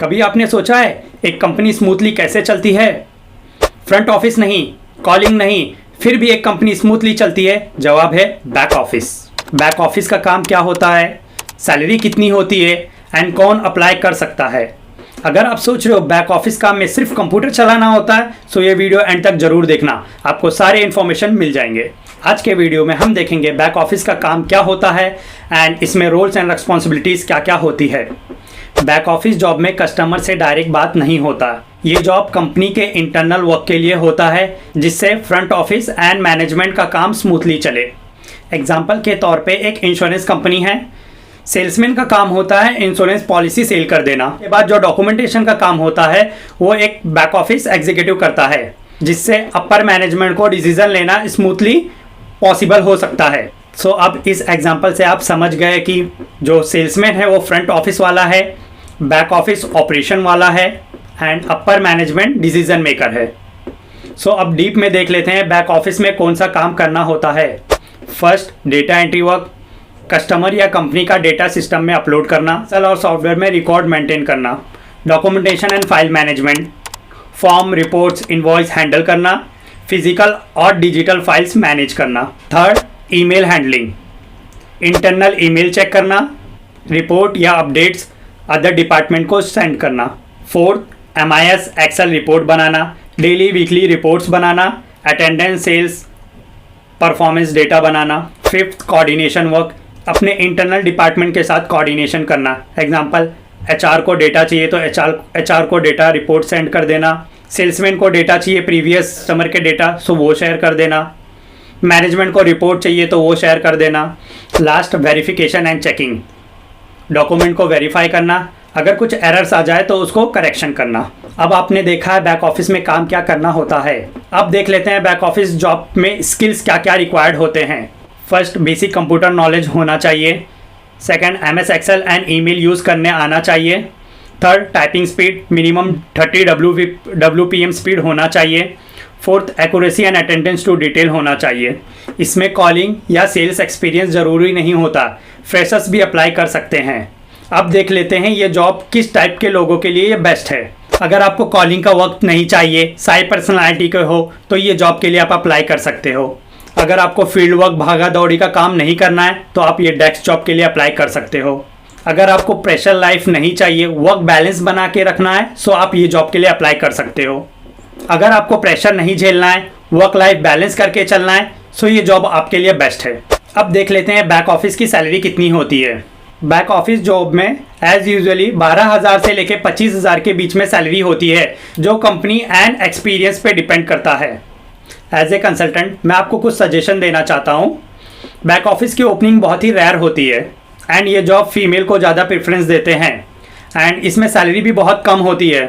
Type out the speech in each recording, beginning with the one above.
कभी आपने सोचा है एक कंपनी स्मूथली कैसे चलती है? फ्रंट ऑफिस नहीं, कॉलिंग नहीं, फिर भी एक कंपनी स्मूथली चलती है। जवाब है बैक ऑफिस। बैक ऑफिस का काम क्या होता है, सैलरी कितनी होती है एंड कौन अप्लाई कर सकता है? अगर आप सोच रहे हो बैक ऑफिस काम में सिर्फ कंप्यूटर चलाना होता है तो ये वीडियो एंड तक जरूर देखना, आपको सारे इन्फॉर्मेशन मिल जाएंगे। आज के वीडियो में हम देखेंगे बैक ऑफिस का काम क्या होता है एंड इसमें रोल्स एंड रिस्पॉन्सिबिलिटीज़ क्या क्या होती है। बैक ऑफिस जॉब में कस्टमर से डायरेक्ट बात नहीं होता। ये जॉब कंपनी के इंटरनल वर्क के लिए होता है जिससे फ्रंट ऑफिस एंड मैनेजमेंट का काम स्मूथली चले। एग्जाम्पल के तौर पे एक इंश्योरेंस कंपनी है, सेल्समैन का काम होता है इंश्योरेंस पॉलिसी सेल कर देना। के बाद जो डॉक्यूमेंटेशन का काम होता है वो एक बैक ऑफिस एग्जीक्यूटिव करता है जिससे अपर मैनेजमेंट को डिसीजन लेना स्मूथली पॉसिबल हो सकता है। सो अब इस एग्जांपल से आप समझ गए कि जो सेल्समैन है वो फ्रंट ऑफिस वाला है, बैक ऑफिस ऑपरेशन वाला है and upper management decision maker है। सो अब डीप में देख लेते हैं बैक ऑफिस में कौन सा काम करना होता है। First, data entry work, customer या कंपनी का डेटा सिस्टम में अपलोड करना, सेल और सॉफ्टवेयर में रिकॉर्ड मेंटेन करना, documentation and file management, form, reports, invoice handle करना, फिजिकल और डिजिटल फाइल्स मैनेज करना। Third, email handling, internal email check करना, रिपोर्ट या अपडेट्स अदर डिपार्टमेंट को सेंड करना। फोर्थ, MIS एक्सेल रिपोर्ट बनाना, डेली वीकली रिपोर्ट्स बनाना, अटेंडेंस, सेल्स, परफॉर्मेंस डेटा बनाना। फिफ्थ, कोऑर्डिनेशन वर्क, अपने इंटरनल डिपार्टमेंट के साथ कोऑर्डिनेशन करना। एग्जांपल, HR को डेटा चाहिए तो HR को डेटा रिपोर्ट सेंड कर देना, सेल्समैन को डेटा चाहिए प्रीवियस कस्टमर के डेटा सो वो शेयर कर देना, मैनेजमेंट को रिपोर्ट चाहिए तो वो शेयर कर देना। Last, verification and checking, document को वेरीफाई करना, अगर कुछ एरर्स आ जाए तो उसको करेक्शन करना। अब आपने देखा है बैक ऑफिस में काम क्या करना होता है। अब देख लेते हैं बैक ऑफिस जॉब में स्किल्स क्या क्या रिक्वायर्ड होते हैं। फर्स्ट, बेसिक कंप्यूटर नॉलेज होना चाहिए। Second, MS excel and email use करने आना चाहिए। Third, typing speed minimum 30 WPM speed होना चाहिए। Fourth, accuracy and attendance to detail होना चाहिए। इसमें कॉलिंग या सेल्स एक्सपीरियंस ज़रूरी नहीं होता, फ्रेशर्स भी अप्लाई कर सकते हैं। अब देख लेते हैं ये जॉब किस टाइप के लोगों के लिए ये बेस्ट है। अगर आपको कॉलिंग का वक्त नहीं चाहिए, साई पर्सनैलिटी के हो तो ये जॉब के लिए आप अप्लाई कर सकते हो। अगर आपको फील्ड वर्क, भागा दौड़ी का काम नहीं करना है तो आप ये डेस्क जॉब के लिए अप्लाई कर सकते हो। अगर आपको प्रेशर लाइफ नहीं चाहिए, वर्क बैलेंस बना के रखना है सो आप ये जॉब के लिए अप्लाई कर सकते हो। अगर आपको प्रेशर नहीं झेलना है, वर्क लाइफ बैलेंस करके चलना है सो ये जॉब आपके लिए बेस्ट है। अब देख लेते हैं बैक ऑफिस की सैलरी कितनी होती है। बैक ऑफिस जॉब में एज यूजुअली 12,000 से लेकर 25,000 के बीच में सैलरी होती है जो कंपनी एंड एक्सपीरियंस पे डिपेंड करता है। एज ए कंसल्टेंट मैं आपको कुछ सजेशन देना चाहता हूँ। बैक ऑफिस की ओपनिंग बहुत ही रेयर होती है एंड ये जॉब फीमेल को ज़्यादा प्रेफरेंस देते हैं एंड इसमें सैलरी भी बहुत कम होती है।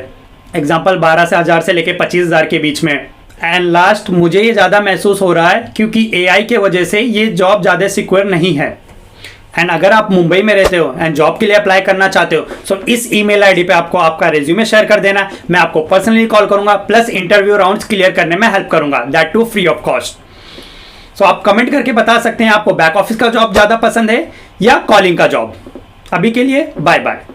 एग्जांपल 12,000 से लेके 25,000 के बीच में। एंड लास्ट, मुझे ये ज़्यादा महसूस हो रहा है क्योंकि AI के वजह से ये जॉब ज़्यादा सिक्योर नहीं है। एंड अगर आप मुंबई में रहते हो एंड जॉब के लिए अप्लाई करना चाहते हो सो इस ईमेल ID पे आपको आपका रेज्यूमे शेयर कर देना, मैं आपको पर्सनली कॉल करूँगा प्लस इंटरव्यू राउंड्स क्लियर करने में हेल्प करूँगा, that too free of cost. So आप कमेंट करके बता सकते हैं आपको बैक ऑफिस का जॉब ज़्यादा पसंद है या कॉलिंग का जॉब। अभी के लिए बाय बाय।